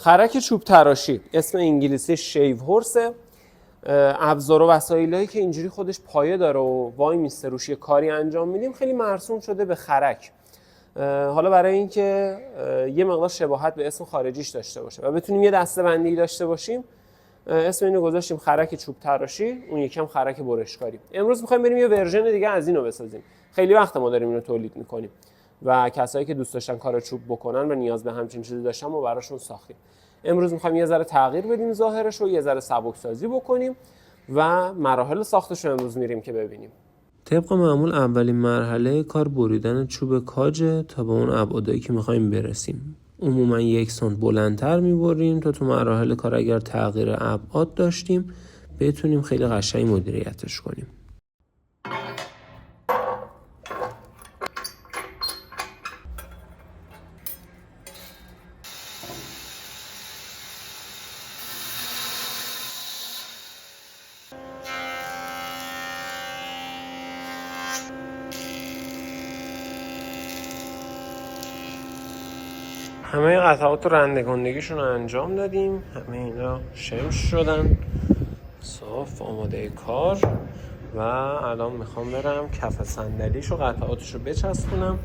خرک چوب تراشی، اسم انگلیسی شیو هورسه. ابزار و وسایلایی که اینجوری خودش پایه داره و وای میسته روش یه کاری انجام میدیم خیلی مرسوم شده به خرک. حالا برای اینکه یه مقدار شباهت به اسم خارجیش داشته باشه و بتونیم یه دسته‌بندی داشته باشیم، اسم اینو گذاشتیم خرک چوب تراشی، اون یکم خرک برشکاری. امروز می‌خوایم بریم یه ورژن دیگه از اینو بسازیم. خیلی وقت ما داریم اینو تولید می‌کنیم و کسایی که دوست داشتن کار چوب بکنن و نیاز به همچین چیزی داشتن ما براشون ساختیم. امروز می‌خوایم یه ذره تغییر بدیم ظاهرش رو، یه ذره سبکسازی بکنیم و مراحل ساختش رو امروز میریم که ببینیم. طبق معمول اولین مرحله کار بریدن چوب کاجه تا به اون ابعادی که می‌خوایم برسیم. عموما 1 سانت بلندتر می‌بریم تا تو مراحل کار اگر تغییر ابعاد داشتیم بتونیم خیلی قشنگ مدیریتش کنیم. همه قطعات رندگندگیشون رو انجام دادیم، همه اینا شمش شدن، صاف آماده کار و الان میخوام برم کف صندلیشو قطعاتشو بچسبونم.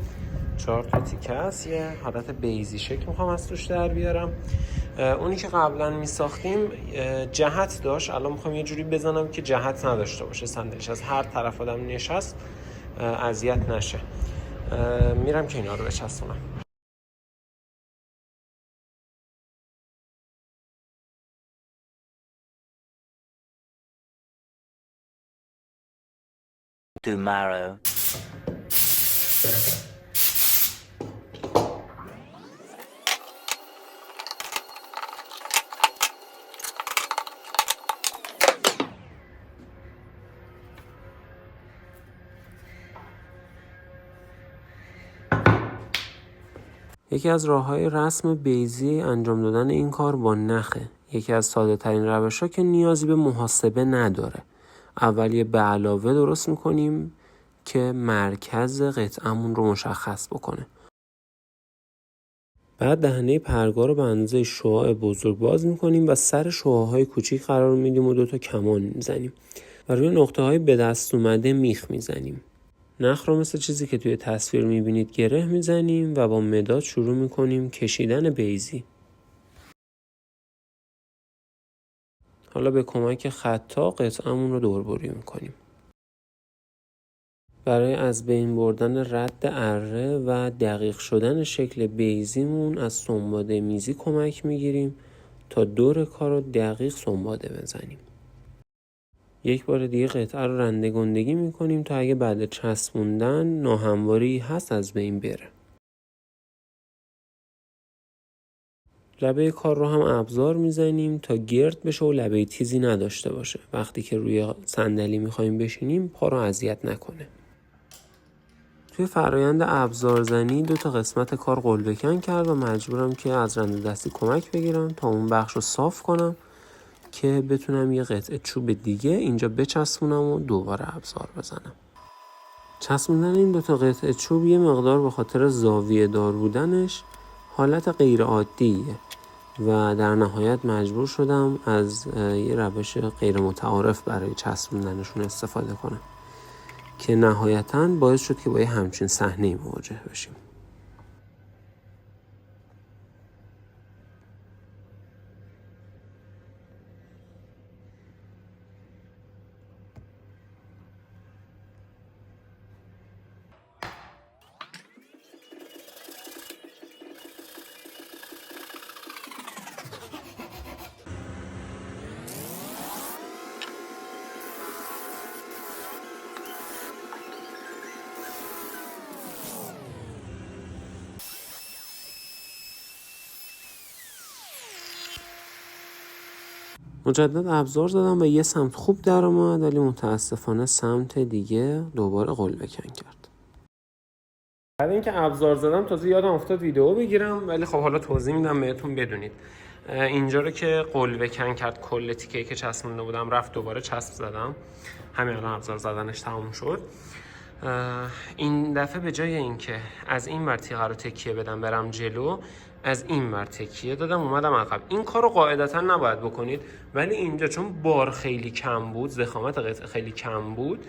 4 تا تیکه است، یه حالت بیزی شکل میخوام از توش در بیارم. اونی که قبلا میساختیم جهت داشت، الان میخوام یه جوری بزنم که جهت نداشته باشه صندلیش، از هر طرف آدم نشست اذیت نشه. میرم که اینا رو بچسبونم. Tomorrow. یکی از راه‌های رسم بیزی انجام دادن این کار با نخه. یکی از ساده ترین روش‌ها که نیازی به محاسبه نداره. اول یه به علاوه درست می‌کنیم که مرکز قطعمون رو مشخص بکنه. بعد دهنه پرگار رو به اندازه شعاع بزرگ باز می‌کنیم و سر شعاع‌های کوچیک قرار میدیم و 2 تا کمان می‌زنیم. و روی نقطه‌های به دست اومده میخ می‌زنیم. نخ رو مثل چیزی که توی تصویر می‌بینید گره می‌زنیم و با مداد شروع می‌کنیم کشیدن بیزی. حالا به کمک خطا قطعمون رو دوربری می‌کنیم. برای از بین بردن رد اره و دقیق شدن شکل بیزیمون از سنباده میزی کمک می‌گیریم تا دور کار رو دقیق سنباده بزنیم. یک بار دیگه قطعه رو رندگندگی می‌کنیم تا اگه بعد چسبوندن ناهمواری هست از بین بره. لبه کار رو هم ابزار میزنیم تا گرد بشه و لبه تیزی نداشته باشه. وقتی که روی صندلی میخوایم بشینیم پا رو اذیت نکنه. توی فرایند ابزارزنی 2 تا قسمت کار قلبه‌کن کرد و مجبورم که از رنده دستی کمک بگیرم تا اون بخش رو صاف کنم که بتونم یه قطعه چوب دیگه اینجا بچسبونم و دوباره ابزار بزنم. چسبوندن این 2 تا قطعه چوب یه مقدار به خاطر زاویه دار بودنش حالت غیر عادیه و در نهایت مجبور شدم از یه روش غیر متعارف برای چسبوندنشون استفاده کنم که نهایتاً باعث شد که با یه همچین صحنه‌ای مواجه بشیم. مجدد ابزار زدم و یه سمت خوب در اومد ولی متاسفانه سمت دیگه دوباره قلبه‌کن کرد. بعد اینکه ابزار زدم تازه یادم افتاد ویدیو بگیرم، ولی خب حالا توضیح میدم بهتون بدونید. اینجا رو که قلبه‌کن کرد کل تیکه‌ای که چسبونده بودم رفت، دوباره چسب زدم. همین الان ابزار زدنش تموم شد. این دفعه به جای اینکه از این ور تیغه رو تکیه بدم برم جلو، از این ور تکیه دادم اومدم عقب. این کارو قاعدتا نباید بکنید، ولی اینجا چون بار خیلی کم بود، ضخامت قطعه خیلی کم بود،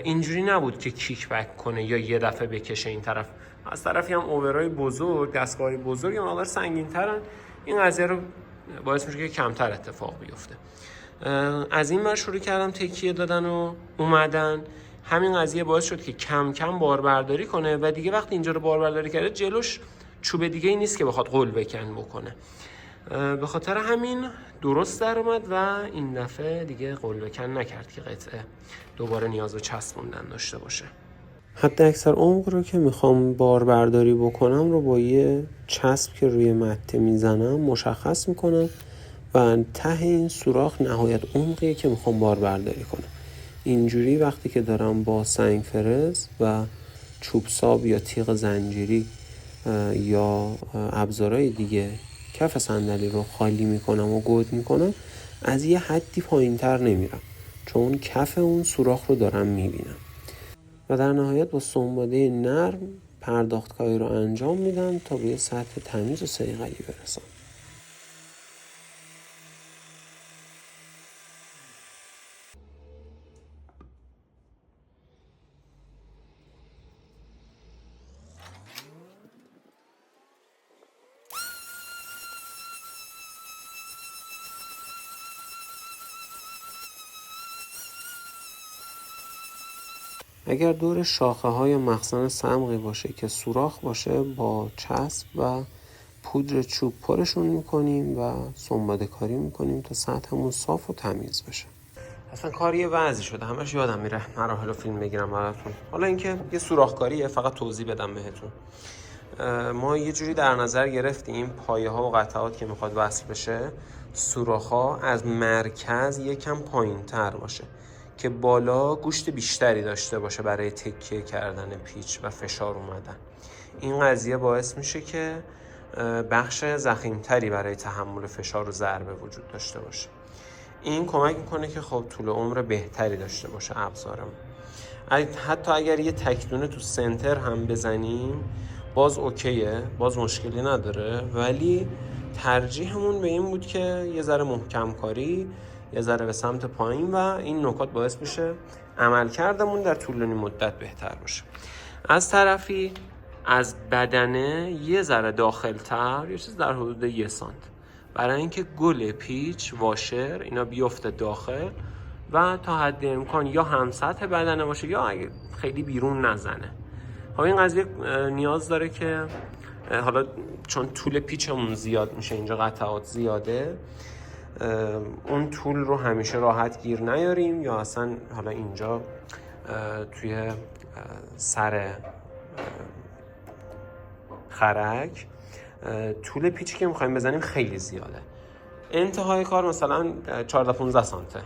اینجوری نبود که کیک بک کنه یا یه دفعه بکشه این طرف. از طرفی هم اوورای بزرگ، دستگاه‌های بزرگ مقدار سنگین‌ترن، این قضیه رو باعث میشه که کمتر اتفاق بیفته. از این ور شروع کردم تکیه دادن و اومدن. همین قضیه باعث شد که کم کم باربرداری کنه و دیگه وقتی اینجا رو باربرداری کرده جلوش چوب دیگه ای نیست که بخواد قل بکن بکنه. به خاطر همین درست در اومد و این دفعه دیگه قل بکن نکرد که قطعه دوباره نیاز به چسبوندن داشته باشه. حتی اکثر عمق رو که میخوام باربرداری بکنم رو با یه چسب که روی مته میزنم مشخص میکنم و ته این سوراخ نهایت عمقیه که میخوام باربرداری کنم. اینجوری وقتی که دارم با سنگ فرز و چوب ساب یا تیغ زنجیری یا ابزارهای دیگه کف صندلی رو خالی میکنم و گود میکنم، از یه حدی پایینتر نمیرم چون کف اون سوراخ رو دارم میبینم و در نهایت با سنباده نرم پرداختکاری رو انجام میدم تا به یه سطح تمیز و صیقلی برسم. اگر دور شاخه های مخزن صمغی باشه که سوراخ باشه، با چسب و پودر چوب پرشون میکنیم و سنباده کاری میکنیم تا سطحمون صاف و تمیز بشه. اصلا کاری وضعی شده، همش یادم میره مراحل رو فیلم بگیرم براتون. حالا اینکه یه سوراخ کاریه، فقط توضیح بدم بهتون. ما یه جوری در نظر گرفتیم پایه ها و قطعات که میخواد وصل بشه، سوراخ ها از مرکز یکم پایین تر باشه که بالا گوشت بیشتری داشته باشه برای تکیه کردن پیچ و فشار اومدن. این قضیه باعث میشه که بخش ضخیمتری برای تحمل فشار و ضربه وجود داشته باشه. این کمک میکنه که خب طول عمر بهتری داشته باشه ابزارم. حتی اگر یه تکدونه تو سنتر هم بزنیم باز اوکیه، باز مشکلی نداره، ولی ترجیحمون به این بود که یه ذره محکم کاری، یه ذره به سمت پایین و این نکات باعث میشه عملکردمون در طولانی مدت بهتر باشه. از طرفی از بدنه یه ذره داخل‌تر، یه چیز در حدود 1 سانت، برای اینکه گل پیچ واشر اینا بیفته داخل و تا حد امکان یا هم سطح بدنه باشه یا اگه خیلی بیرون نزنه. خب این قضیه نیاز داره که حالا چون طول پیچمون زیاد میشه، اینجا قطعات زیاده، اون طول رو همیشه راحت گیر نیاریم یا اصلا حالا اینجا توی سر خرک طول پیچی که میخوایم بزنیم خیلی زیاده. انتهای کار مثلا 14-15 سانته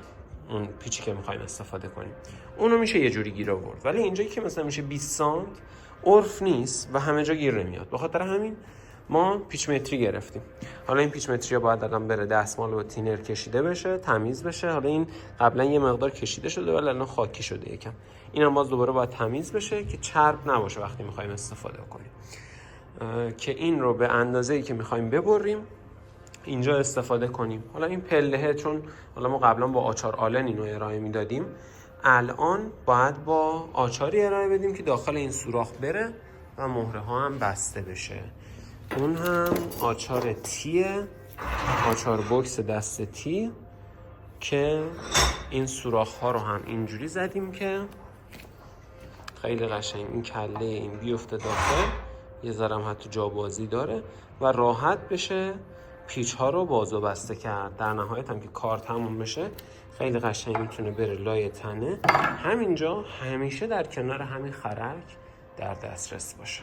اون پیچی که میخوایم استفاده کنیم، اونو میشه یه جوری گیر آورد، ولی اینجایی که مثلا میشه 20 سانت عرف نیست و همه جا گیر نمیاد. به خاطر همین ما پیچ متری گرفتیم. حالا این پیچ متری باید الان بره دستمال و تینر کشیده بشه، تمیز بشه. حالا این قبلا یه مقدار کشیده شده ولی الان خاکی شده یکم. اینم باز دوباره باید تمیز بشه که چرب نباشه وقتی میخوایم استفاده کنیم، که این رو به اندازه‌ای که میخوایم ببریم اینجا استفاده کنیم. حالا این پلهه چون حالا ما قبلا با آچار آلن اینو ارائه میدادیم، الان باید با آچاری ارائه بدیم که داخل این سوراخ بره و مهره ها هم بسته بشه. اون هم آچار تیه، آچار بوکس دست تی، که این سوراخ ها رو هم اینجوری زدیم که خیلی قشنگ این کله این بیفته داخل، یه ذره هم حتی جابازی داره و راحت بشه پیچ ها رو باز و بسته کرد. در نهایت هم که کار تموم بشه خیلی قشنگ میتونه بره لای تنه، همینجا همیشه در کنار همین خرک در دسترس باشه.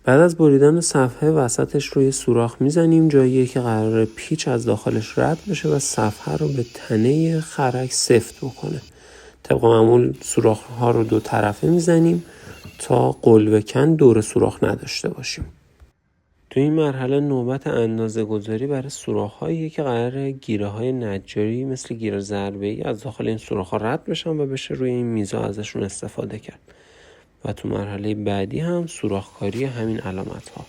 بعد از بریدن صفحه وسطش رو یه سوراخ میزنیم، جاییه که قراره پیچ از داخلش رد بشه و صفحه رو به تنه خرک سفت بکنه. طبق معمول سوراخ ها رو 2 طرفه میزنیم تا قلوه کن دور سوراخ نداشته باشیم. تو این مرحله نوبت اندازه گذاری برای سوراخ هاییه که قراره گیره های نجاری مثل گیره ضربه ای از داخل این سوراخ ها رد بشن و بشه روی این میزا ازشون استفاده کرد. و تو مرحله بعدی هم سوراخ کاری همین علامت ها.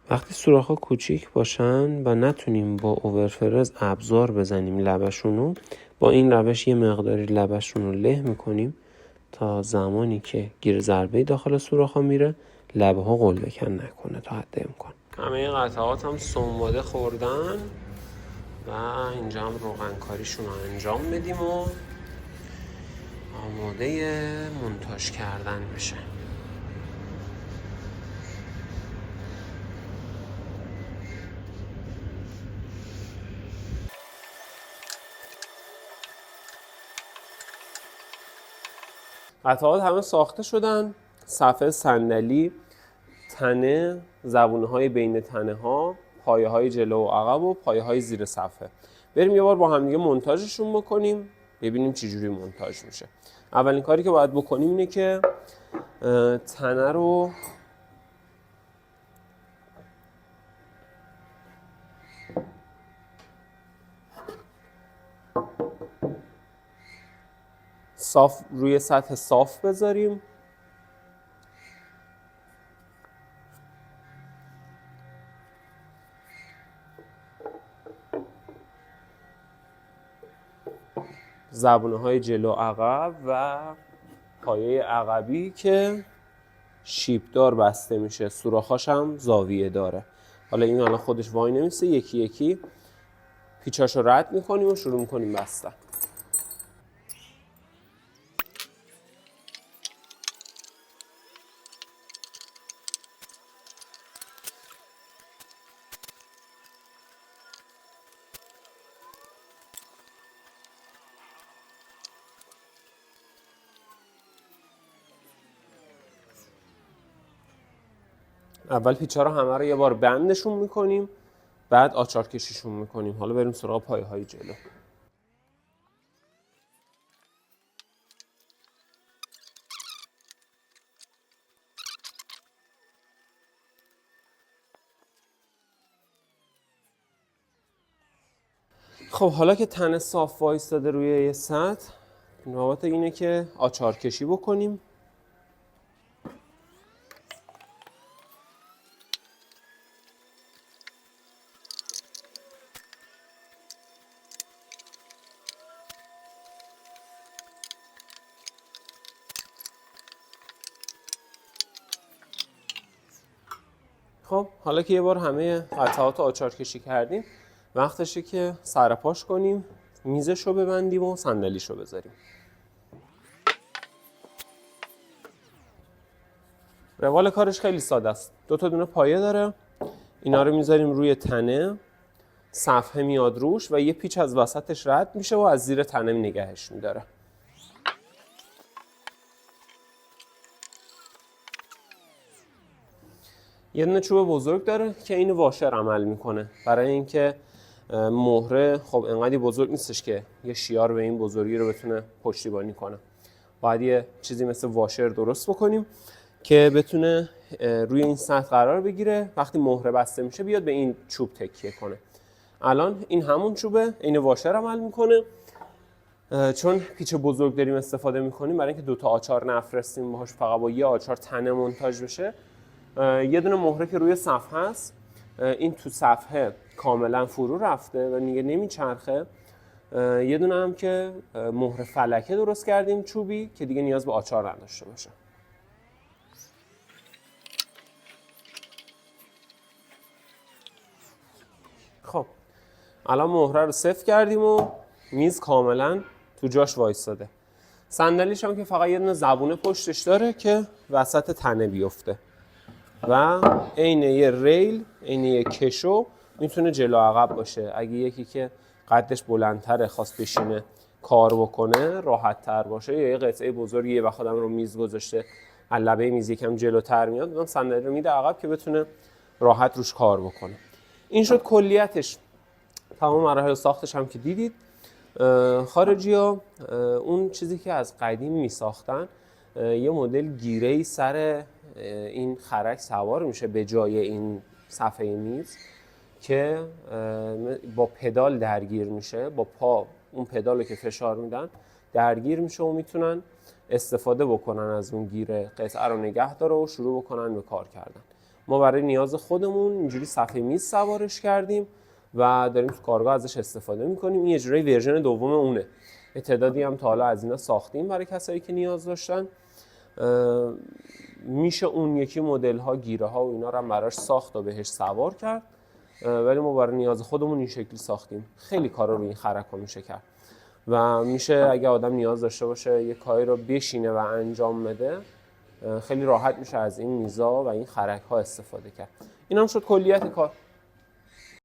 وقتی سوراخ‌ها کوچیک باشن و نتونیم با اوورفرز ابزار بزنیم لبشونو، با این روش یه مقداری لبشون رو له میکنیم تا زمانی که گیر ضربه داخل سوراخ‌ها میره لبه ها قلوه کن نکنه تا حد امکان. همه قطعات هم سنباده خوردن و اینجا هم روغن کاریشون رو انجام بدیم و آماده مونتاژ کردن بشه. قطعات همه ساخته شدن. صفحه صندلی، تنه، زبونهای بین تنه ها، پایه های جلو و عقب و پایه های زیر صفحه. بریم یه بار با هم دیگه مونتاژشون بکنیم ببینیم چه جوری مونتاژ میشه. اولین کاری که باید بکنیم اینه که تنه رو صاف روی سطح صاف بذاریم. زبونهای جلو عقب و پایه عقبی که شیبدار بسته میشه، سوراخاش هم زاویه داره. حالا این الان خودش وای نمیسه، یکی یکی پیچاشو رد میکنیم و شروع میکنیم بستن. اول پیچا رو همه رو یه بار بندشون میکنیم، بعد آچار کشیشون میکنیم. حالا بریم سراغ پایه های جلو. خب حالا که تنه صاف وایستاده روی یه سطح، نوبت اینه که آچار کشی بکنیم. خب حالا که یه بار همه قطعات آچار کشی کردیم، وقتشه که سرپاش کنیم، میزش رو ببندیم و صندلیش رو بذاریم. روال کارش خیلی ساده است. 2 تا دونه پایه داره، اینا رو میذاریم روی تنه، صفحه میاد روش و یه پیچ از وسطش رد میشه و از زیر تنه نگهش میداره. یه دونه چوب بزرگ داره که این واشر عمل میکنه برای اینکه مهره خب انقدر بزرگ نیستش که یه شیار به این بزرگی رو بتونه پشتیبانی کنه. باید یه چیزی مثل واشر درست بکنیم که بتونه روی این سطح قرار بگیره، وقتی مهره بسته میشه بیاد به این چوب تکیه کنه. الان این همون چوبه، این واشر عمل میکنه. چون پیچ بزرگ داریم استفاده میکنیم برای اینکه 2 تا آچار نفرستیم باهاش، فقط با یه آچار تنه مونتاژ بشه. یه دونه مهره که روی صفحه است، این تو صفحه کاملا فرو رفته و دیگه نمیچرخه. یه دونه هم که مهر فلکه درست کردیم چوبی که دیگه نیاز به آچار نداشته باشه. خب الان مهره رو صفر کردیم و میز کاملا تو جاش وایستاده. صندلیش هم که فقط یه دونه زبونه پشتش داره که وسط تنه بیفته و عین یه ریل، عین یه کشو میتونه جلو عقب باشه. اگه یکی که قدش بلندتره خواست بشینه کار بکنه راحت تر باشه، یا یه قطعه بزرگیه و خودم رو میز گذاشته از لبه میز یکم جلوتر میاد، اون صندلی رو میده عقب که بتونه راحت روش کار بکنه. این شد کلیتش. تمام مراحل ساختش هم که دیدید. خارجی‌ها اون چیزی که از قدیم می ساختن، یه مدل گیره‌ای سر این خرک سوار میشه به جای این صفحه میز که با پدال درگیر میشه، با پا اون پدالو که فشار میدن درگیر میشه و میتونن استفاده بکنن از اون گیره، قطعه رو نگه داره و شروع بکنن به کار کردن. ما برای نیاز خودمون اینجوری صفحه میز سوارش کردیم و داریم تو کارگاه ازش استفاده میکنیم. این یه جوری ورژن دوم اونه. تعدادی هم تا حالا از اینا ساختیم برای کسایی که نیاز داشتن. میشه اون یکی مدل ها گیره ها و اینا رو هم براش ساخت و بهش سوار کرد، ولی ما برای نیاز خودمون این شکلی ساختیم. خیلی کارا رو این خرک ها میشه کرد و میشه اگه آدم نیاز داشته باشه یه کاری رو بشینه و انجام بده، خیلی راحت میشه از این میزا و این خرک ها استفاده کرد. این هم شد کلیت کار.